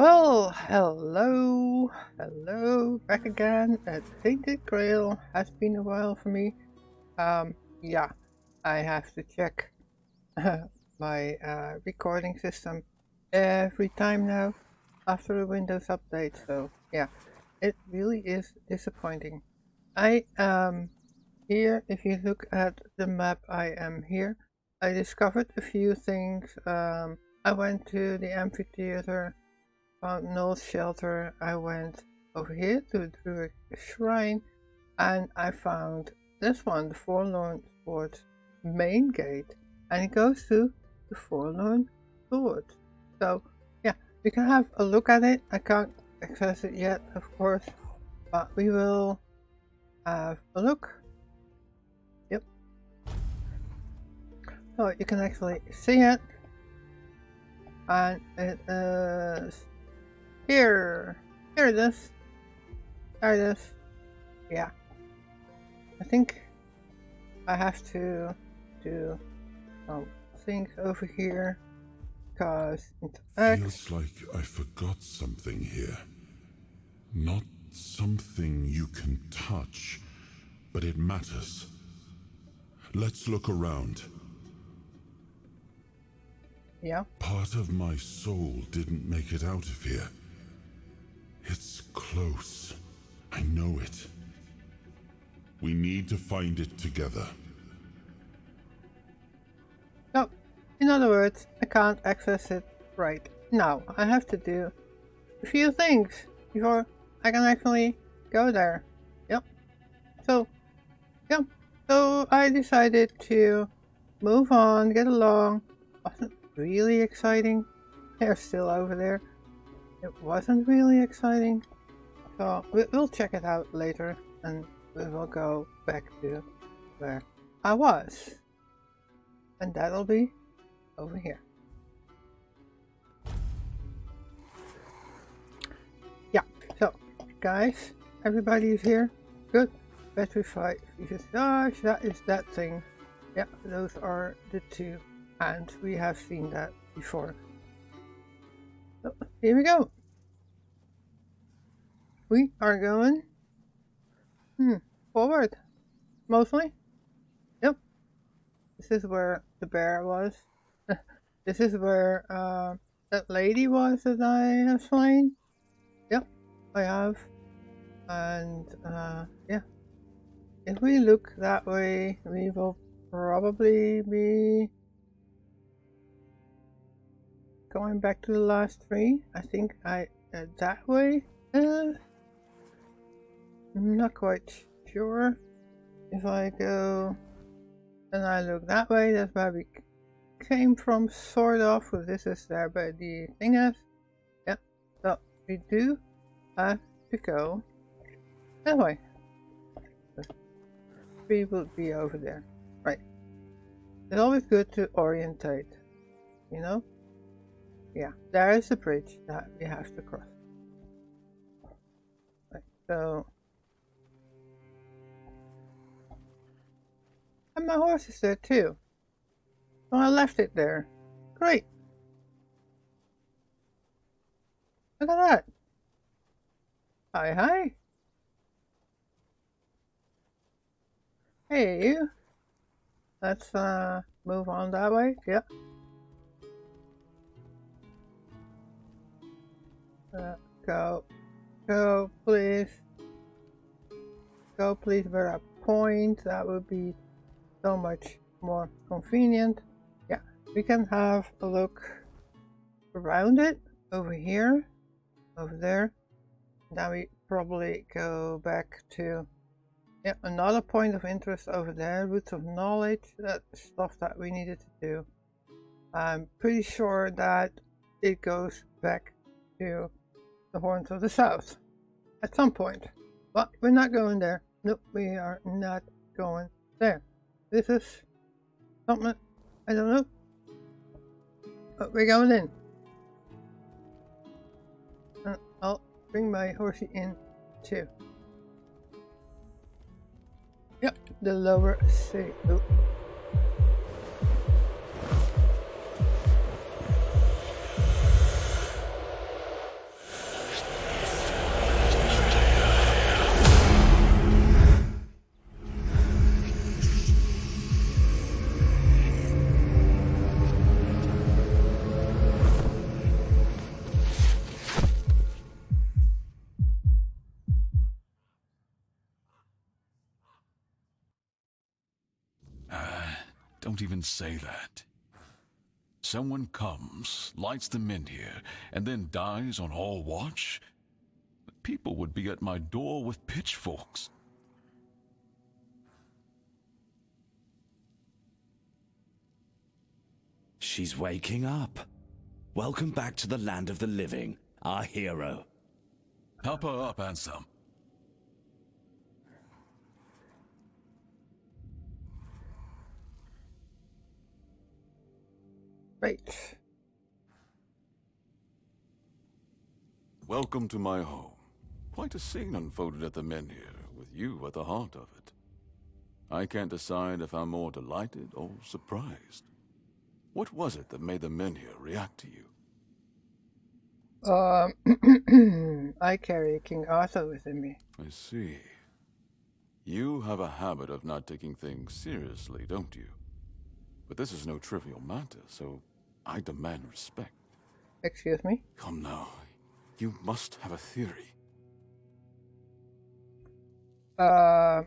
Well, hello, back again at Tainted Grail. Has been a while for me. Yeah, I have to check my recording system every time now after a Windows update. So yeah, it really is disappointing. I am here. If you look at the map, I am here. I discovered a few things. I went to the amphitheater. Found Noel's shelter. I went over here to the Druid shrine and I found this one, the Forlorn Sword main gate, and it goes to the Forlorn Sword. So yeah, we can have a look at it. I can't access it yet, of course, but we will have a look. Yep. So you can actually see it, and it is here it is. There it is. Yeah. I think I have to do some things over here because Feels like I forgot something here. Not something you can touch, but it matters. Let's look around. Yeah. Part of my soul didn't make it out of here. It's close. I know it. We need to find it together. So, in other words, I can't access it right now. I have to do a few things before I can actually go there. Yep. So I decided to move on, get along. Wasn't really exciting. They're still over there. It wasn't really exciting, so we'll check it out later and we will go back to where I was, and that'll be over here. Yeah, so guys, everybody is here. Good. Petrified visage, that is that thing. Yeah, those are the two, and we have seen that before. So here we go. We are going forward, mostly. Yep. This is where the bear was. This is where that lady was that I have slain. Yep, I have. And yeah, if we look that way, we will probably be going back to the last tree. I think that way. I'm not quite sure. If I go and I look that way, that's where we came from, sort of. So this is there by the thing is. Yep. So we do have to go that way. We will be over there. Right. It's always good to orientate, you know? Yeah, there is a bridge that we have to cross. Right, so. And my horse is there too. So I left it there. Great. Look at that. Hi, hi. Hey, you. Let's move on that way. Yep. Go, please. Go, please, where I point. That would be so much more convenient. Yeah, we can have a look around it over here, over there. Then we probably go back to another point of interest over there, roots of knowledge, that stuff that we needed to do. I'm pretty sure that it goes back to the Horns of the South at some point, but we're not going there. Nope, we are not going there. This is something, I don't know, but we're going in. And I'll bring my horsey in too. Yep, the lower sea. Oh. don't even say that. Someone comes, lights the Menhir, and then dies on all watch? People would be at my door with pitchforks. She's waking up. Welcome back to the land of the living, our hero. Help her up, Ansem. Right. Welcome to my home. Quite a scene unfolded at the Menhir, with you at the heart of it. I can't decide if I'm more delighted or surprised. What was it that made the Menhir react to you? I carry King Arthur within me. I see. You have a habit of not taking things seriously, don't you? But this is no trivial matter, so I demand respect. Excuse me? Come now. You must have a theory. I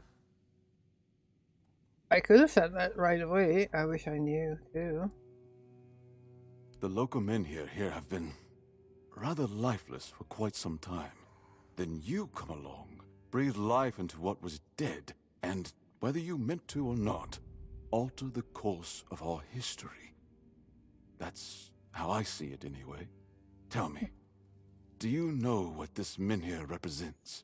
could have said that right away. I wish I knew, too. The local Menhir here have been rather lifeless for quite some time. Then you come along, breathe life into what was dead, and, whether you meant to or not, alter the course of our history. That's how I see it anyway. Tell me, do you know what this Menhir represents?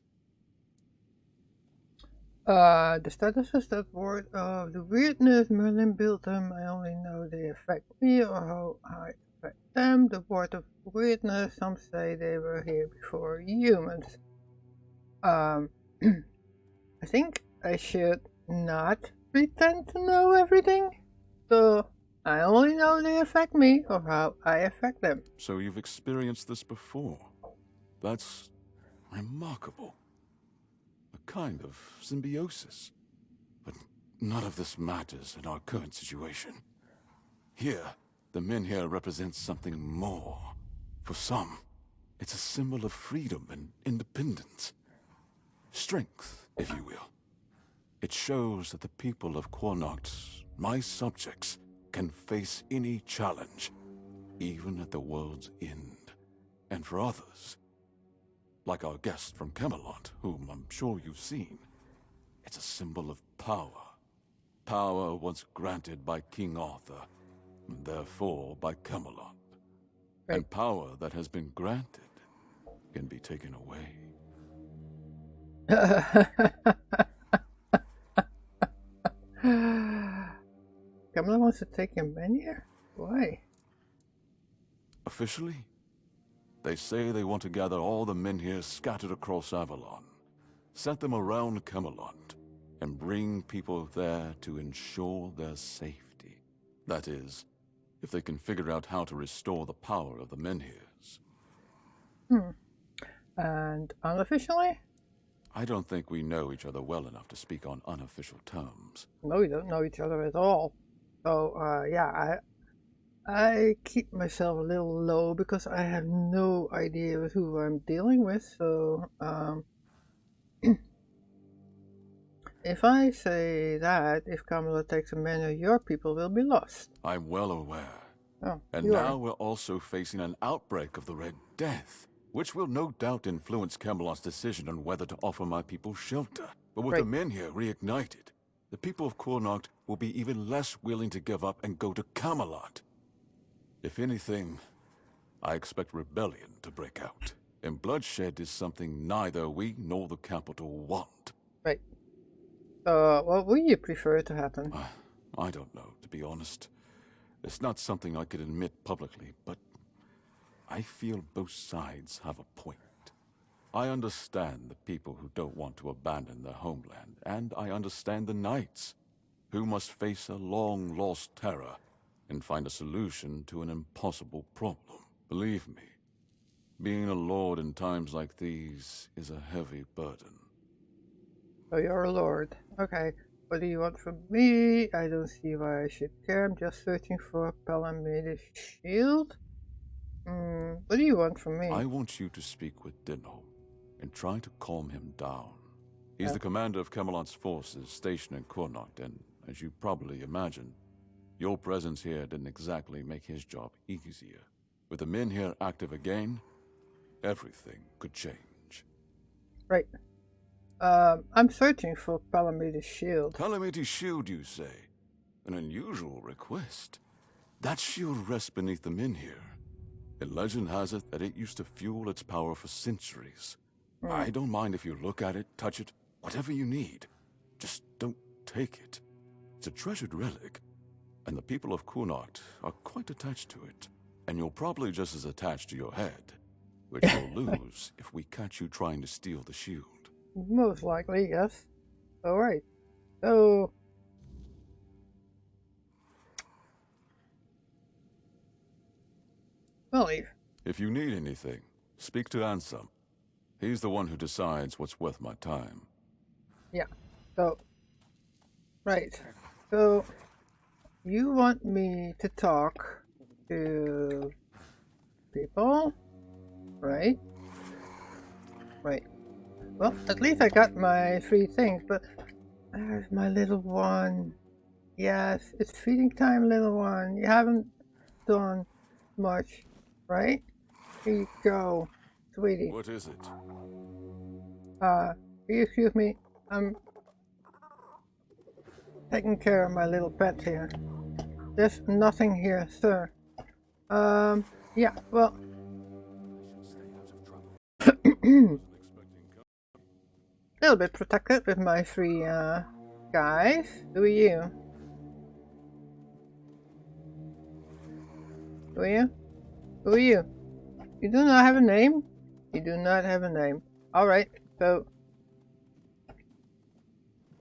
The status is that word of the weirdness. Merlin built them. I only know they affect me or how I affect them. The word of weirdness. Some say they were here before humans. I think I should not pretend to know everything. So I only know they affect me or how I affect them. So you've experienced this before. That's remarkable. A kind of symbiosis. But none of this matters in our current situation. Here, the Menhir represents something more. For some, it's a symbol of freedom and independence. Strength, if you will. It shows that the people of Connacht, my subjects, can face any challenge, even at the world's end. And for others, like our guest from Camelot, whom I'm sure you've seen, it's a symbol of power. Power once granted by King Arthur, and therefore by Camelot. Right. And power that has been granted can be taken away. Kamala wants to take him in here? Why? Officially, they say they want to gather all the Menhir scattered across Avalon, set them around Camelot, and bring people there to ensure their safety. That is, if they can figure out how to restore the power of the Menhirs. And unofficially? I don't think we know each other well enough to speak on unofficial terms. No, we don't know each other at all. So, yeah, I keep myself a little low because I have no idea with who I'm dealing with. So, if I say that, if Kamala takes a manor, your people will be lost. I'm well aware. Oh, And you now are. we're also facing an outbreak of the Red Death, which will no doubt influence Camelot's decision on whether to offer my people shelter. But with the Menhir reignited, the people of Connacht will be even less willing to give up and go to Camelot. If anything, I expect rebellion to break out. And bloodshed is something neither we nor the capital want. Right. So, what would you prefer to happen? I don't know, to be honest. It's not something I could admit publicly, but I feel both sides have a point. I understand the people who don't want to abandon their homeland, and I understand the knights, who must face a long-lost terror and find a solution to an impossible problem. Believe me, being a lord in times like these is a heavy burden. So you're a lord. Okay. What do you want from me? I don't see why I should care. I'm just searching for Palamede's shield. What do you want from me? I want you to speak with Dinho and try to calm him down. He's the commander of Camelot's forces stationed in Connacht, and as you probably imagine, Your presence here didn't exactly make his job easier. With the Menhir active again, everything could change. Right. I'm searching for Palamede's shield. Calamity's shield, you say? An unusual request. That shield rests beneath the Menhir. And legend has it that it used to fuel its power for centuries. I don't mind if you look at it, touch it, whatever you need. Just don't take it. It's a treasured relic, and the people of Connacht are quite attached to it. And you're probably just as attached to your head, which you'll lose if we catch you trying to steal the shield. Most likely, yes. Alright. So... we'll leave. If you need anything, speak to Ansem. He's the one who decides what's worth my time. Yeah. So... right. So... you want me to talk to... people? Right? Right. Well, at least I got my 3 things, but... there's my little one. Yes, it's feeding time, little one. You haven't done much, right? Here you go, sweetie. What is it? Will you excuse me? I'm taking care of my little pet here. There's nothing here, sir. Yeah, well... a little bit protected with my 3, guys. Who are you? Who are you? Who are you? You do not have a name? You do not have a name. Alright, so...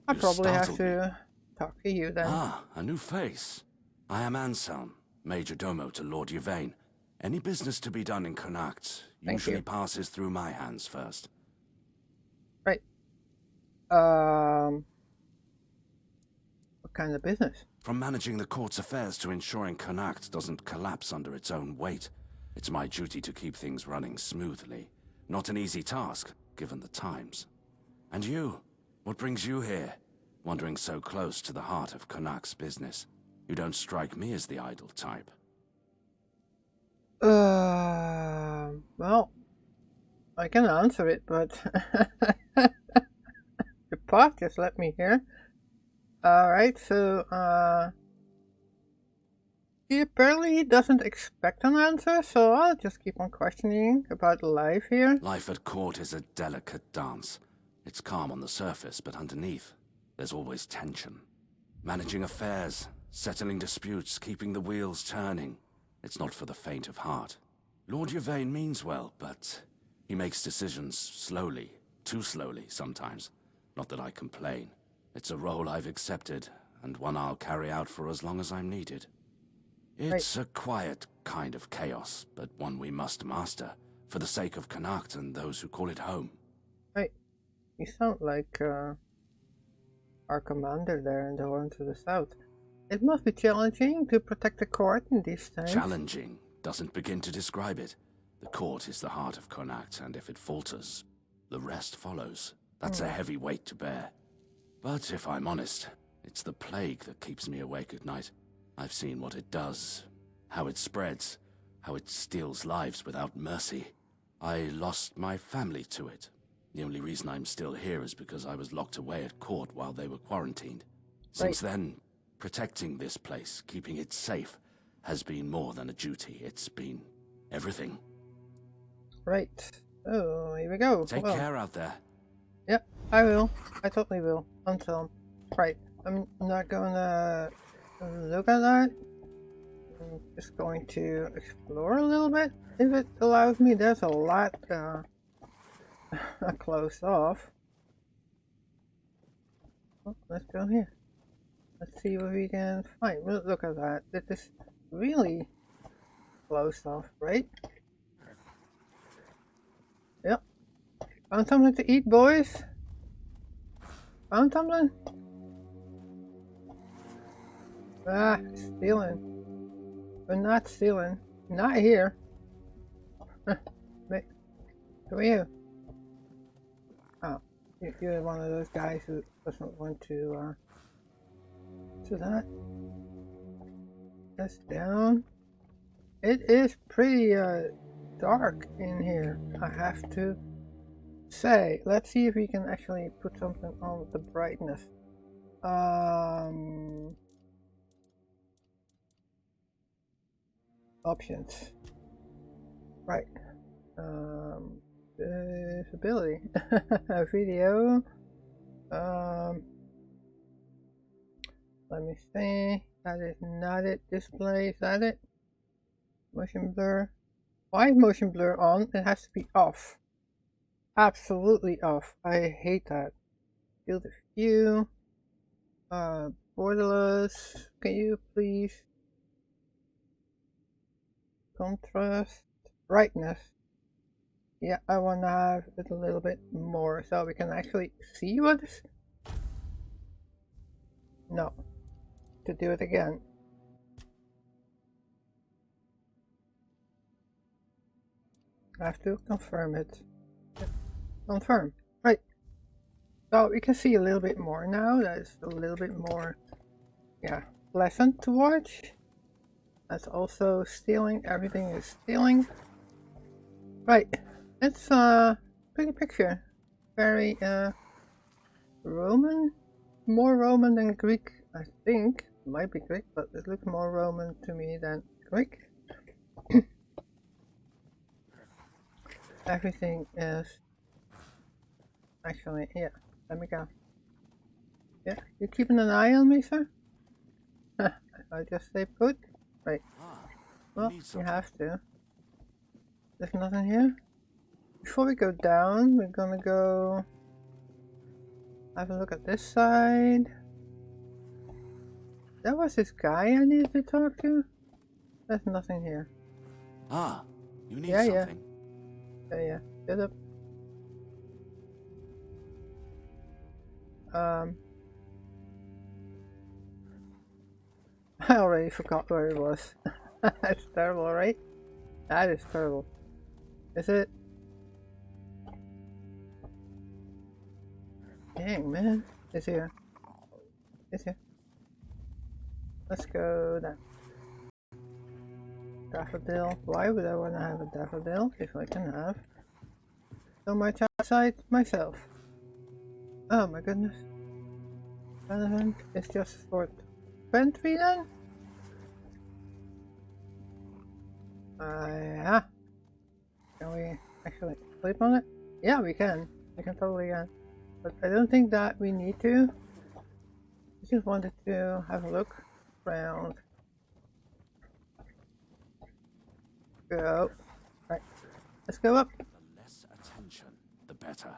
I probably have to talk to you then. Ah, a new face. I am Anselm, Major Domo to Lord Yvain. Any business to be done in Connacht usually passes through my hands first. Right. What kind of business? From managing the court's affairs to ensuring Connacht doesn't collapse under its own weight. It's my duty to keep things running smoothly. Not an easy task, given the times. And you? What brings you here? Wandering so close to the heart of Connacht's business. You don't strike me as the idle type. Well, I can answer it, but the pot just let me here. Alright, so, he apparently doesn't expect an answer, so I'll just keep on questioning about life here. Life at court is a delicate dance. It's calm on the surface, but underneath, there's always tension. Managing affairs, settling disputes, keeping the wheels turning. It's not for the faint of heart. Lord Yvain means well, but he makes decisions slowly, too slowly sometimes. Not that I complain. It's a role I've accepted, and one I'll carry out for as long as I'm needed. It's a quiet kind of chaos, but one we must master, for the sake of Connacht and those who call it home. Right. You sound like, our commander there in the Horn to the south. It must be challenging to protect the court in these times. Challenging doesn't begin to describe it. The court is the heart of Connacht, and if it falters, the rest follows. That's a heavy weight to bear. But if I'm honest, it's the plague that keeps me awake at night. I've seen what it does, how it spreads, how it steals lives without mercy. I lost my family to it. The only reason I'm still here is because I was locked away at court while they were quarantined. Since then, protecting this place, keeping it safe, has been more than a duty. It's been everything. Right. Oh, here we go. Take care out there. Yep, I will. I totally will. Until. Right. I'm not gonna look at that. I'm just going to explore a little bit, if it allows me. There's a lot close off. Oh, let's go here. Let's see what we can find. Look at that. This is really close off, right? Yep. Found something to eat, boys? Found something? Ah, stealing. We're not stealing. Not here. Wait, who are you? Oh, you're one of those guys who doesn't want to that. That's down. It is pretty dark in here, I have to say. Let's see if we can actually put something on the brightness. Options. Right. Visibility. Video. Let me see. That is not it. Display. Is that it? Motion blur. Why is motion blur on? It has to be off. Absolutely off. I hate that. Field of view. Borderless. Can you please? Contrast. Brightness. Yeah, I want to have it a little bit more so we can actually see what is. No. To do it again. I have to confirm it. Confirm. Right. So we can see a little bit more now. That is a little bit more, yeah, pleasant to watch. That's also stealing. Everything is stealing. Right. It's a pretty picture. Very Roman. More Roman than Greek, I think. It might be Greek, but it looks more Roman to me than Greek. Everything is actually, yeah, let me go. Yeah, you keeping an eye on me, sir? I just stay put? Right. Well, you have to. There's nothing here. Before we go down, we're gonna go have a look at this side. That was this guy I needed to talk to? There's nothing here. Ah, you need Yeah, something? Yeah. Shut up. I already forgot where it was. That's terrible, right? That is terrible. Is it? Dang, man. It's here. It's here. Let's go then. Daffodil. Why would I want to have a daffodil if I can have so much outside myself? Oh my goodness. Relevant. It's just for 20 then? Yeah. Can we actually sleep on it? Yeah, we can. We can totally can. But I don't think that we need to. I just wanted to have a look around. Go. Right. Let's go up. The less attention, the better.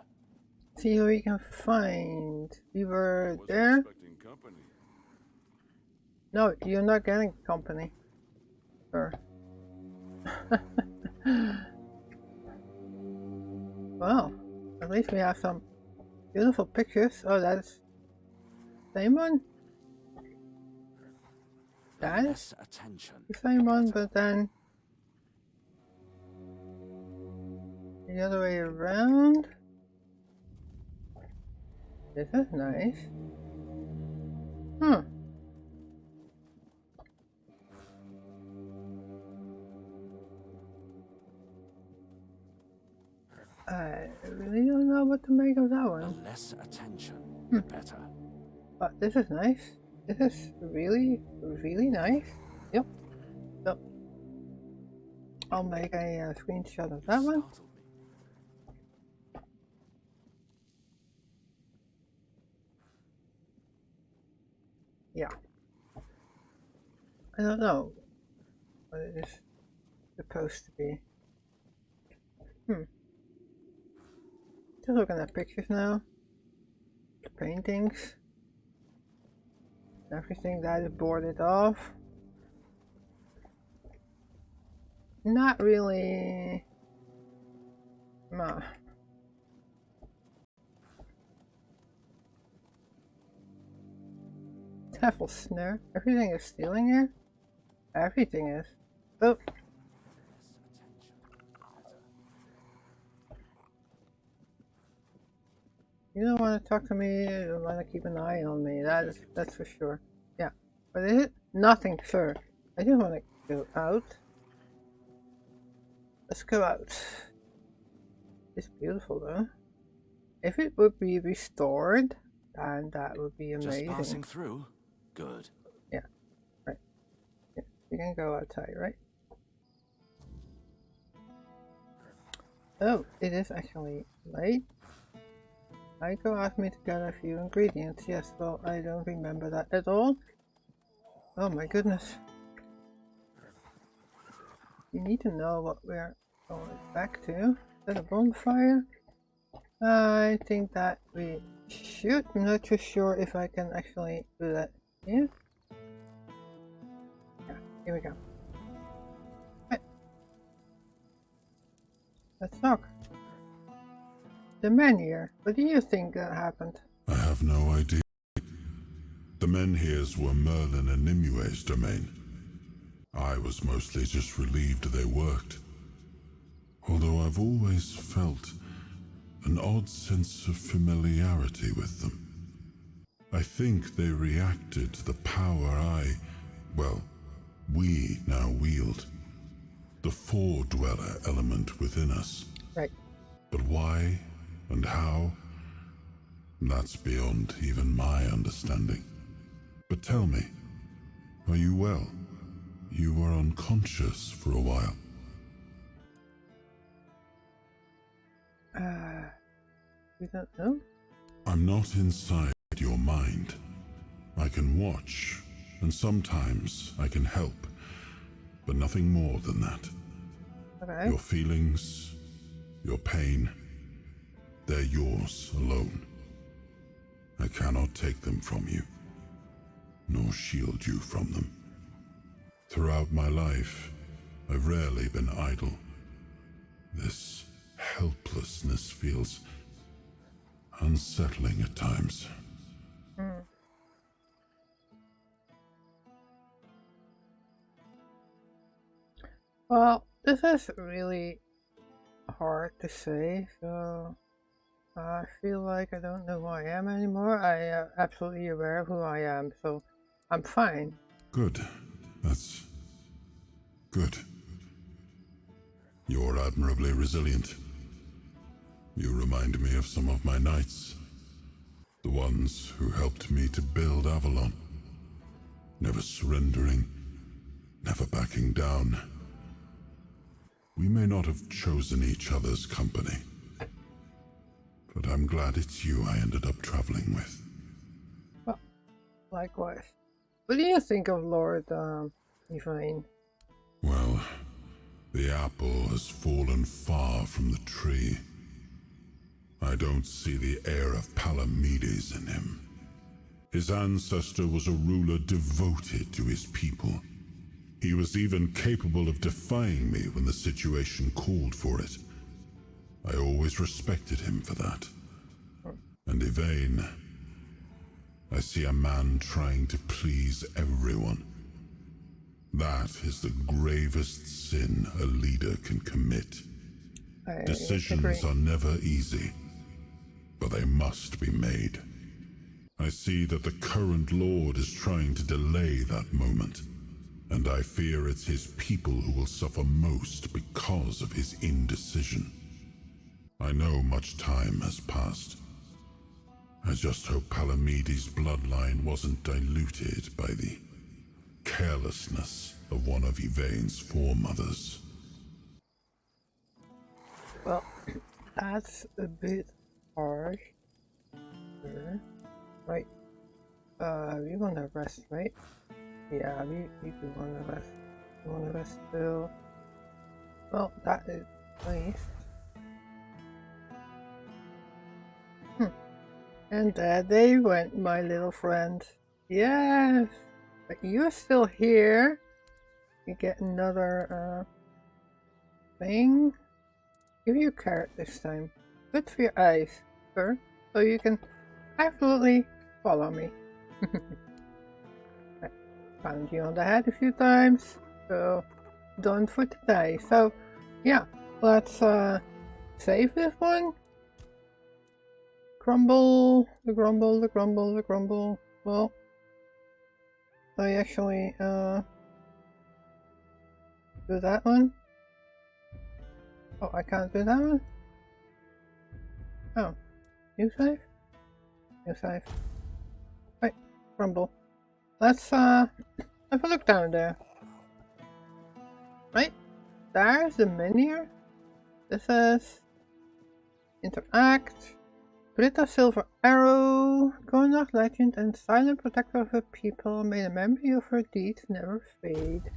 See who we can find. We were there. Company. No, you're not getting company. Sure. Well, at least we have some beautiful pictures. Oh, that's the same one? That is the same one, but then the other way around. This is nice. I really don't know what to make of that one. The less attention, the better. But this is nice. This is really, really nice. Yep. So I'll make a screenshot of that one. Yeah. I don't know what it is supposed to be. Just looking at pictures now. The paintings. Everything that is boarded off. Not really. Nah. Devil snare. Everything is stealing here? Everything is. Oh. You don't want to talk to me, you don't want to keep an eye on me, that's for sure. Yeah. What is it? Nothing, sir. I just want to go out. Let's go out. It's beautiful though. If it would be restored, then that would be amazing. Just passing through? Good. Yeah, right. Yeah. You can go outside, right? Oh, it is actually late. Aiko asked me to gather a few ingredients. Yes, well, I don't remember that at all. Oh my goodness. You need to know what we're going back to. Is that a bonfire? I think that we should. I'm not too sure if I can actually do that here. Yeah, here we go. Right. Let's talk. The Menhir. What do you think happened? I have no idea. The Menhirs were Merlin and Nimue's domain. I was mostly just relieved they worked. Although I've always felt an odd sense of familiarity with them. I think they reacted to the power we now wield. The Four-Dweller element within us. Right. But why and how? That's beyond even my understanding. But tell me, are you well? You were unconscious for a while. We don't know? I'm not inside your mind. I can watch, and sometimes I can help, but nothing more than that. Okay. Your feelings, your pain, they're yours alone. I cannot take them from you, nor shield you from them. Throughout my life, I've rarely been idle. This helplessness feels unsettling at times. Well, this is really hard to say, so I feel like I don't know who I am anymore. I am absolutely aware of who I am, so I'm fine. Good. That's good. You're admirably resilient. You remind me of some of my knights. The ones who helped me to build Avalon. Never surrendering, never backing down. We may not have chosen each other's company, but I'm glad it's you I ended up traveling with. Well, likewise. What do you think of Lord Yvain? Well, the apple has fallen far from the tree. I don't see the air of Palamedes in him. His ancestor was a ruler devoted to his people. He was even capable of defying me when the situation called for it. I always respected him for that. And Yvain, I see a man trying to please everyone. That is the gravest sin a leader can commit. Decisions are never easy, but they must be made. I see that the current Lord is trying to delay that moment, and I fear it's his people who will suffer most because of his indecision. I know much time has passed. I just hope Palamedes' bloodline wasn't diluted by the carelessness of one of Yvain's foremothers. Well, that's a bit harsh. Right. We wanna rest, right? Yeah, we do wanna rest. We wanna rest still. Well, that is nice. And there they went, my little friend. Yes! But you're still here. You get another thing. Give you a carrot this time. Good for your eyes, sir. So you can absolutely follow me. I found you on the head a few times. So done for today. So yeah, let's save this one. Grumble, the grumble, the grumble, the grumble. Well, I actually do that one. Oh, I can't do that one? Oh. New save? New save. Right, crumble. Let's have a look down there. Right, there's the Menhir. This is interact. Britta Silver Arrow, Konag legend and silent protector of her people. May the memory of her deeds never fade.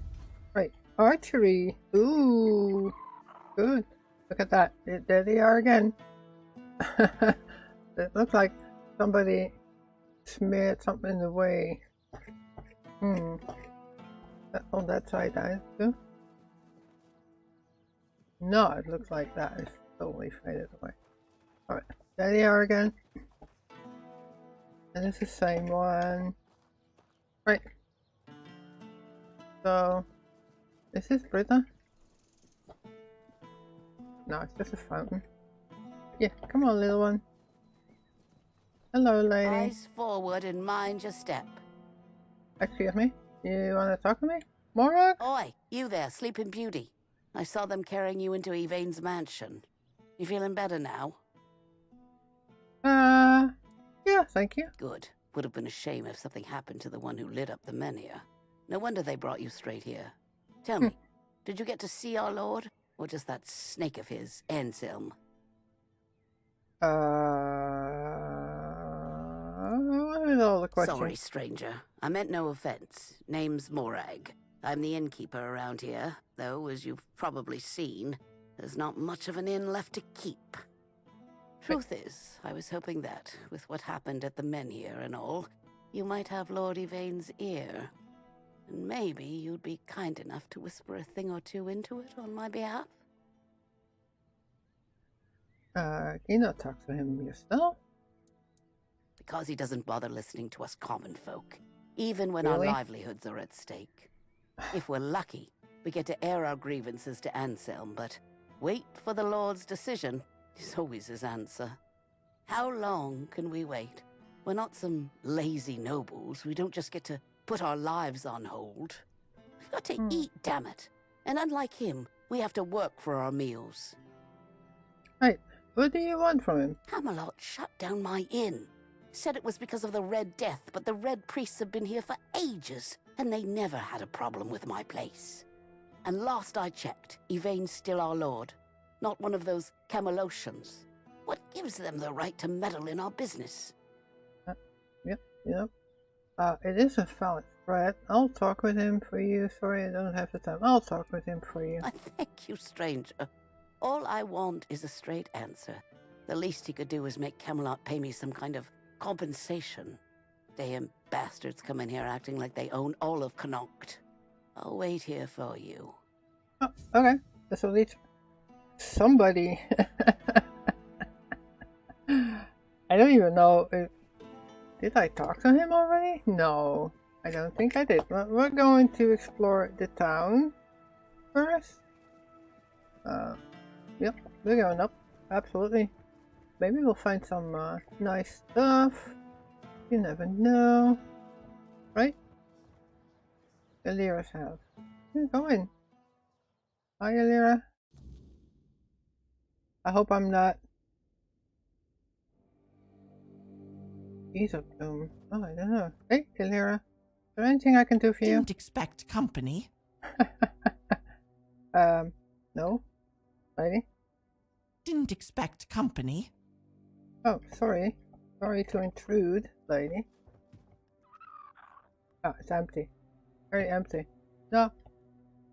Right, archery. Ooh, good. Look at that. There they are again. It looks like somebody smeared something in the way. On that side, I do. No, it looks like that is totally faded away. Alright, there they are again. And it's the same one. Right. So, is this Britta? No, it's just a fountain. Yeah, come on, little one. Hello, lady. Eyes forward and mind your step. Excuse me? You want to talk to me? Morag? Oi, you there, Sleeping Beauty. I saw them carrying you into Yvain's mansion. You feeling better now? Yeah, thank you. Good. Would have been a shame if something happened to the one who lit up the Menhir. No wonder they brought you straight here. Tell me, did you get to see our lord? Or just that snake of his, Anselm? What is all the questions? Sorry, stranger. I meant no offense. Name's Morag. I'm the innkeeper around here, though, as you've probably seen, there's not much of an inn left to keep. Truth is, I was hoping that, with what happened at the Menhir and all, you might have Lord Yvain's ear. And maybe you'd be kind enough to whisper a thing or two into it on my behalf? You not talk to him yourself? Because he doesn't bother listening to us common folk, even when Really? our livelihoods are at stake. If we're lucky, we get to air our grievances to Anselm, but wait for the Lord's decision is always his answer. How long can we wait? We're not some lazy nobles. We don't just get to put our lives on hold. We've got to eat, damn it. And unlike him, we have to work for our meals. Right, what do you want from him? Camelot shut down my inn. Said it was because of the Red Death, but the Red Priests have been here for ages, and they never had a problem with my place. And last I checked, Yvain's still our lord, not one of those Camelocians. What gives them the right to meddle in our business? Yep. It is a valid threat. I'll talk with him for you. Sorry, I don't have the time. I'll talk with him for you. I thank you, stranger. All I want is a straight answer. The least he could do is make Camelot pay me some kind of compensation. Damn bastards come in here acting like they own all of Connacht. I'll wait here for you. Oh, okay. This will lead somebody. I don't even know. Did I talk to him already? No, I don't think I did. But we're going to explore the town first. Yep, we're going up. Absolutely. Maybe we'll find some nice stuff. You never know. Right? Alira's house. Yeah, go in. Hi, Alira. I hope I'm not... He's a doom. Oh, I don't know. Hey, Alira. Is there anything I can do for you? Didn't expect company. No. Lady? Didn't expect company. Oh, sorry. Sorry to intrude, lady. Oh, it's empty. Very empty. No.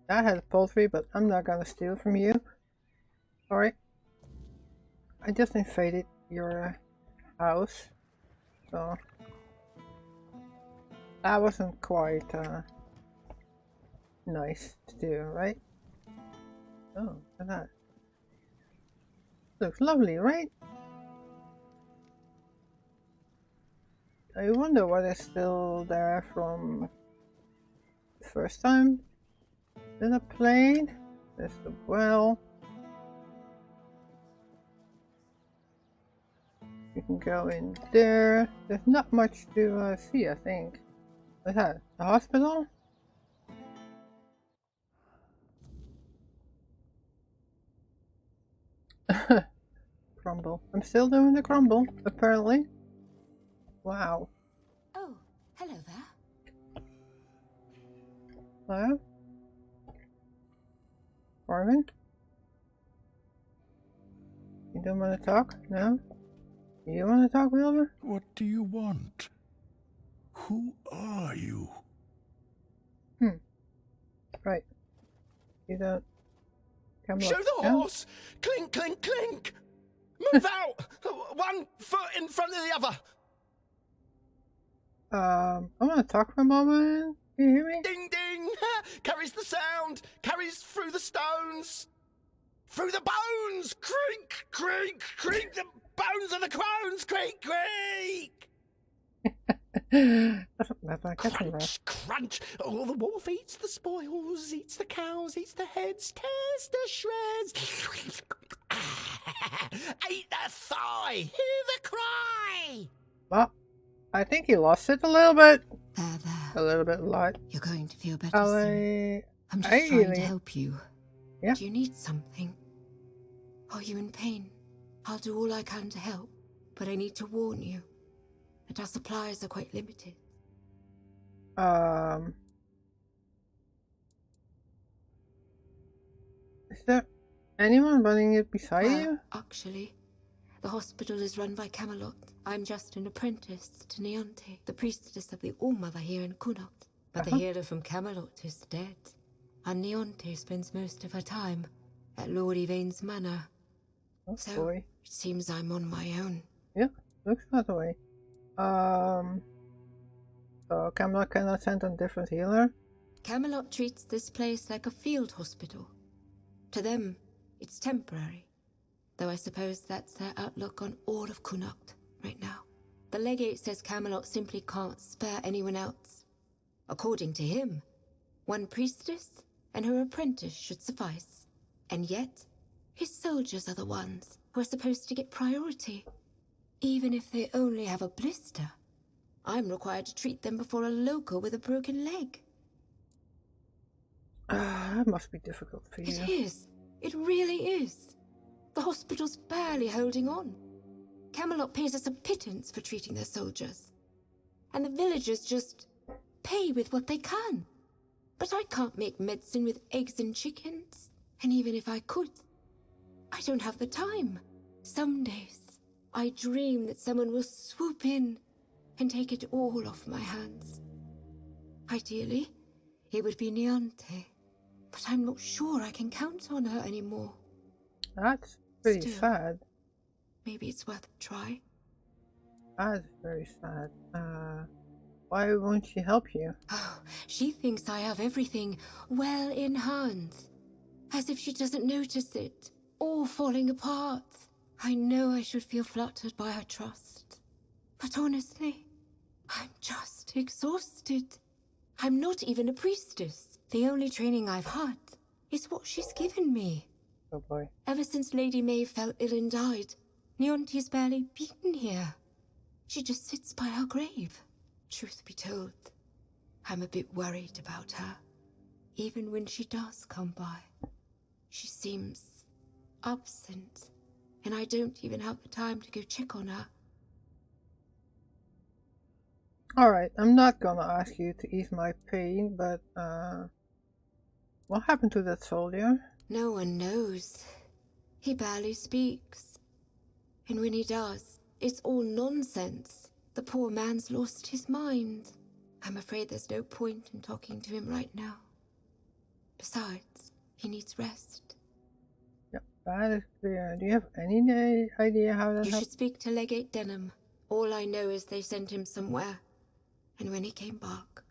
That has poultry, but I'm not gonna steal from you. Sorry. I just invaded your house. So... that wasn't quite, nice to do, right? Oh, look at that. Looks lovely, right? I wonder what is still there from the first time. There's a plane. There's the well. You can go in there. There's not much to see, I think. What's that? The hospital? crumble. I'm still doing the crumble, apparently. Wow. Oh, hello there. Hello? Marvin? You don't want to talk? No? You want to talk, Wilbur? What do you want? Who are you? Right. You don't... Come Show look. the Yeah? horse! Clink, clink, clink! Move out! 1 foot in front of the other! I want to talk for a moment. Can you hear me? Ding, ding! Carries the sound! Carries through the stones! Through the bones! Creak, creak, creak! The bones of the crones! Creak, creak! Doesn't matter, get some rest. Crunch, crunch! Oh, the wolf eats the spoils, eats the cows, eats the heads, tears to shreds. Eat the thigh! Hear the cry! Well, I think you lost it a little bit. There. A little bit light. You're going to feel better soon. I'm just trying really... to help you. Yeah. Do you need something? Are you in pain? I'll do all I can to help, but I need to warn you that our supplies are quite limited. Is there anyone running it beside you? Actually, the hospital is run by Camelot. I'm just an apprentice to Neonte, the priestess of the All-Mother here in Connaught. But the healer from Camelot is dead, and Neonte spends most of her time at Lord Yvain's manor. Oh, So, boy. it seems I'm on my own. Yeah, looks that way. So Camelot cannot send a different healer? Camelot treats this place like a field hospital. To them, it's temporary. Though I suppose that's their outlook on all of Connaught right now. The legate says Camelot simply can't spare anyone else. According to him, 1 priestess and her apprentice should suffice. And yet, his soldiers are the ones who are supposed to get priority, even if they only have a blister. I'm required to treat them before a local with a broken leg. That must be difficult for you. It is. It really is. The hospital's barely holding on. Camelot pays us a pittance for treating their soldiers. And the villagers just pay with what they can. But I can't make medicine with eggs and chickens. And even if I could, I don't have the time. Some days, I dream that someone will swoop in and take it all off my hands. Ideally, it would be Neonte. But I'm not sure I can count on her anymore. That's pretty Still. sad. Maybe it's worth a try. That's very sad. Why won't she help you? Oh, she thinks I have everything well in hand. As if she doesn't notice it. All falling apart. I know I should feel flattered by her trust. But honestly, I'm just exhausted. I'm not even a priestess. The only training I've had is what she's given me. Oh boy. Ever since Lady May fell ill and died, Neonte's barely been here. She just sits by her grave. Truth be told, I'm a bit worried about her. Even when she does come by, she seems absent, and I don't even have the time to go check on her. Alright, I'm not gonna ask you to ease my pain, but what happened to that soldier? No one knows. He barely speaks. And when he does, it's all nonsense. The poor man's lost his mind. I'm afraid there's no point in talking to him right now. Besides, he needs rest. Yep, that is clear. Do you have any idea how that You happened? should speak to Legate Denham. All I know is they sent him somewhere. And when he came back,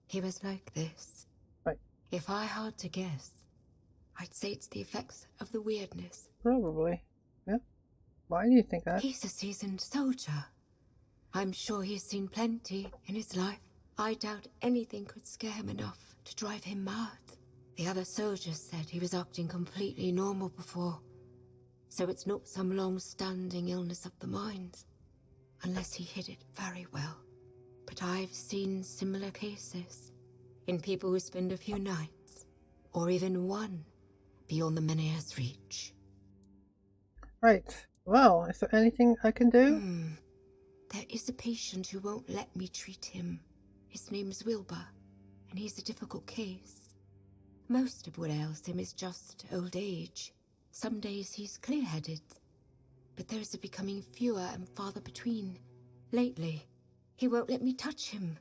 he was like this. Right. If I had to guess, I'd say it's the effects of the weirdness. Probably. Yep. Why do you think that? He's a seasoned soldier. I'm sure he's seen plenty in his life. I doubt anything could scare him enough to drive him mad. The other soldiers said he was acting completely normal before, so it's not some long-standing illness of the mind, unless he hid it very well. But I've seen similar cases in people who spend a few nights, or even one, beyond the Menhir's reach. Right. Well, is there anything I can do? There is a patient who won't let me treat him. His name's Wilbur, and he's a difficult case. Most of what ails him is just old age. Some days he's clear-headed, but those are becoming fewer and farther between. Lately, he won't let me touch him.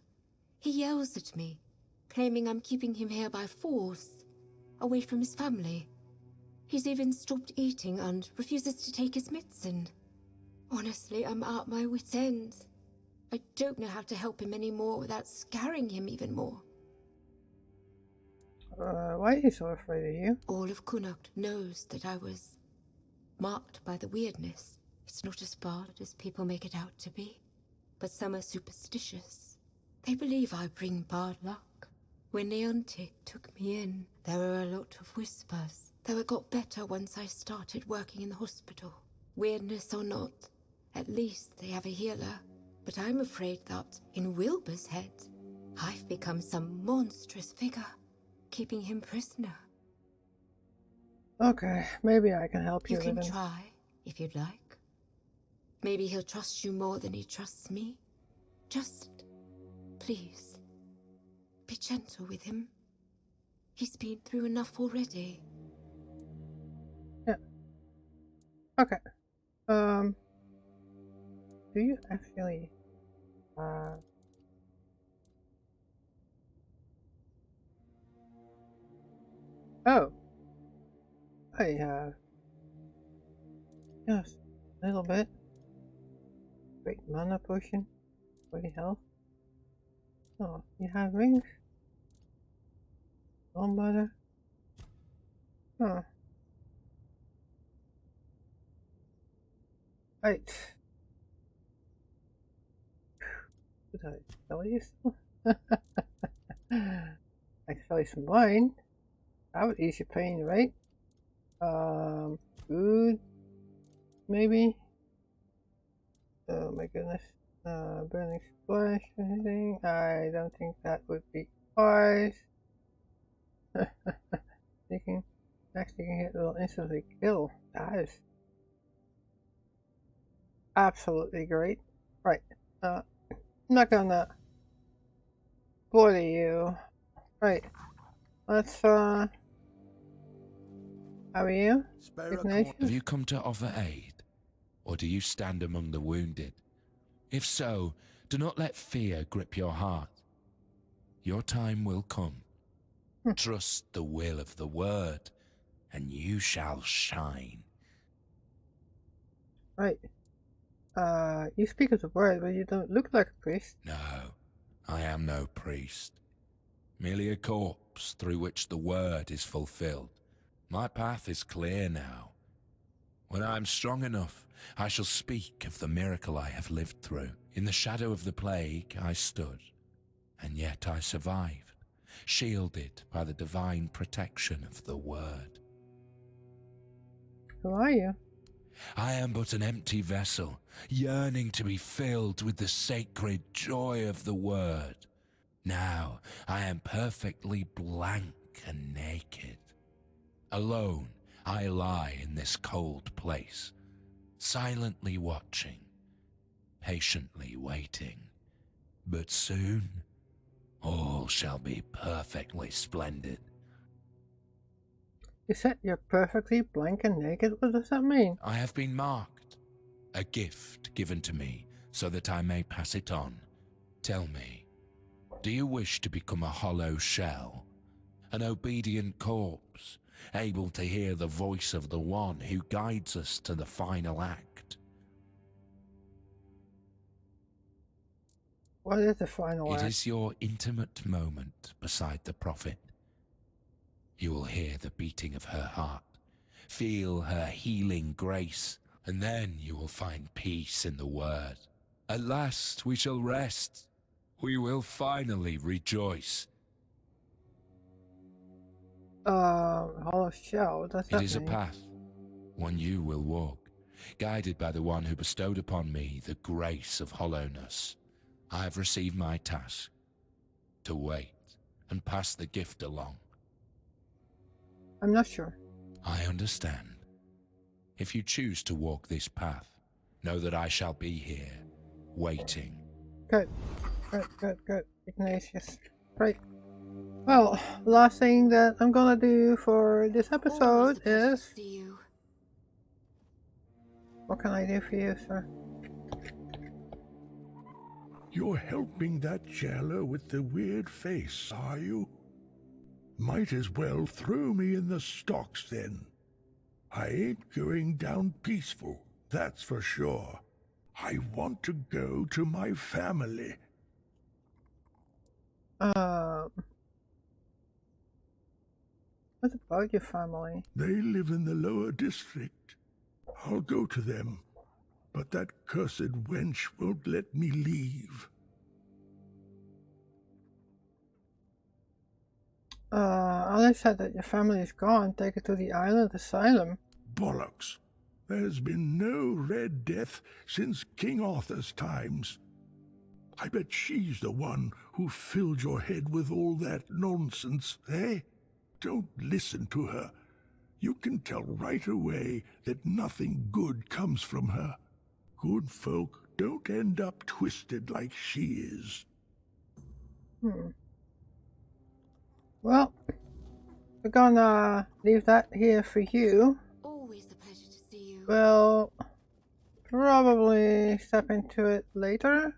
He yells at me, claiming I'm keeping him here by force, away from his family. He's even stopped eating and refuses to take his medicine. Honestly, I'm at my wit's end. I don't know how to help him anymore without scaring him even more. Why are you so afraid of you? All of Connacht knows that I was marked by the weirdness. It's not as bad as people make it out to be, but some are superstitious. They believe I bring bad luck. When Neontic took me in, there were a lot of whispers, though it got better once I started working in the hospital. Weirdness or not, at least they have a healer. But I'm afraid that, in Wilbur's head, I've become some monstrous figure, keeping him prisoner. Okay, maybe I can help you You can with him. try, if you'd like. Maybe he'll trust you more than he trusts me. Just, please, be gentle with him. He's been through enough already. Yeah. Okay. Do you actually, oh, I have just a little bit. Great mana potion, 40 health. Oh, you have rings? Bone butter? Oh. Right. Did I sell you some? I can sell you some wine. That would ease your pain, right? Food, maybe? Oh my goodness. Burning splash or anything? I don't think that would be wise. Thinking, actually can hit will instantly kill. That is absolutely great. Right. I'm not gonna bother you. Right. Let's, how are you? Ignition? Have you come to offer aid? Or do you stand among the wounded? If so, do not let fear grip your heart. Your time will come. Trust the will of the word, and you shall shine. Right. You speak of the word, but you don't look like a priest. No, I am no priest. Merely a corpse through which the word is fulfilled. My path is clear now. When I am strong enough, I shall speak of the miracle I have lived through. In the shadow of the plague I stood, and yet I survived, shielded by the divine protection of the word. Who are you? I am but an empty vessel, yearning to be filled with the sacred joy of the word. Now I am perfectly blank and naked. Alone I lie in this cold place, silently watching, patiently waiting. But soon, all shall be perfectly splendid. You said you're perfectly blank and naked? What does that mean? I have been marked, a gift given to me so that I may pass it on. Tell me, do you wish to become a hollow shell, an obedient corpse, able to hear the voice of the one who guides us to the final act? What is the final act? It is your intimate moment beside the prophet. You will hear the beating of her heart, feel her healing grace, and then you will find peace in the word. At last we shall rest. We will finally rejoice. Hollow shell, what does that It is a mean? path, one you will walk, guided by the one who bestowed upon me the grace of hollowness. I have received my task, to wait and pass the gift along. I'm not sure. I understand. If you choose to walk this path, know that I shall be here, waiting. Good. Good. Ignatius. Right. Well, last thing that I'm gonna do for this episode is... What can I do for you, sir? You're helping that jailer with the weird face, are you? Might as well throw me in the stocks then. I ain't going down peaceful, that's for sure. I want to go to my family. What about your family? They live in the lower district. I'll go to them, but that cursed wench won't let me leave. Alice said that your family is gone. Take it to the island asylum. Bollocks. There's been no Red Death since King Arthur's times. I bet she's the one who filled your head with all that nonsense, eh? Don't listen to her. You can tell right away that nothing good comes from her. Good folk don't end up twisted like she is. Well, we're gonna leave that here for you. Always a pleasure to see you. We'll probably step into it later.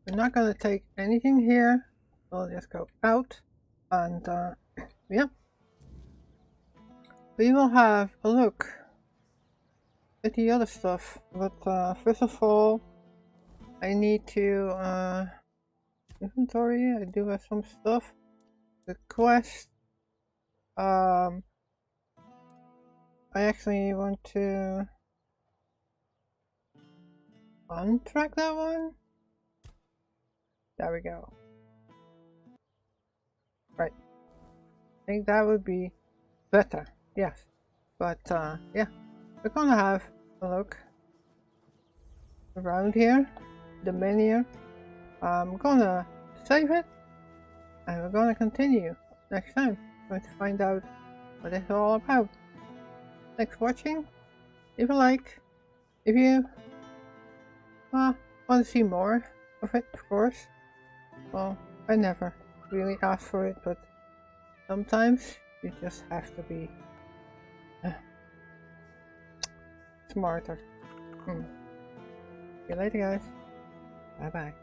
We're not gonna take anything here. We'll just go out and yeah. We will have a look at the other stuff, but first of all I need to inventory. I do have some stuff. The quest, I actually want to untrack that one. There we go. Right, I think that would be better. Yes, but yeah, we're gonna have a look around here, the Menhir. I'm gonna save it, and we're gonna continue next time. We're going to find out what it's all about. Thanks for watching. Leave a like if you want to see more of it, of course. Well, I never really ask for it, but sometimes you just have to be smarter. See you later, guys. Bye bye.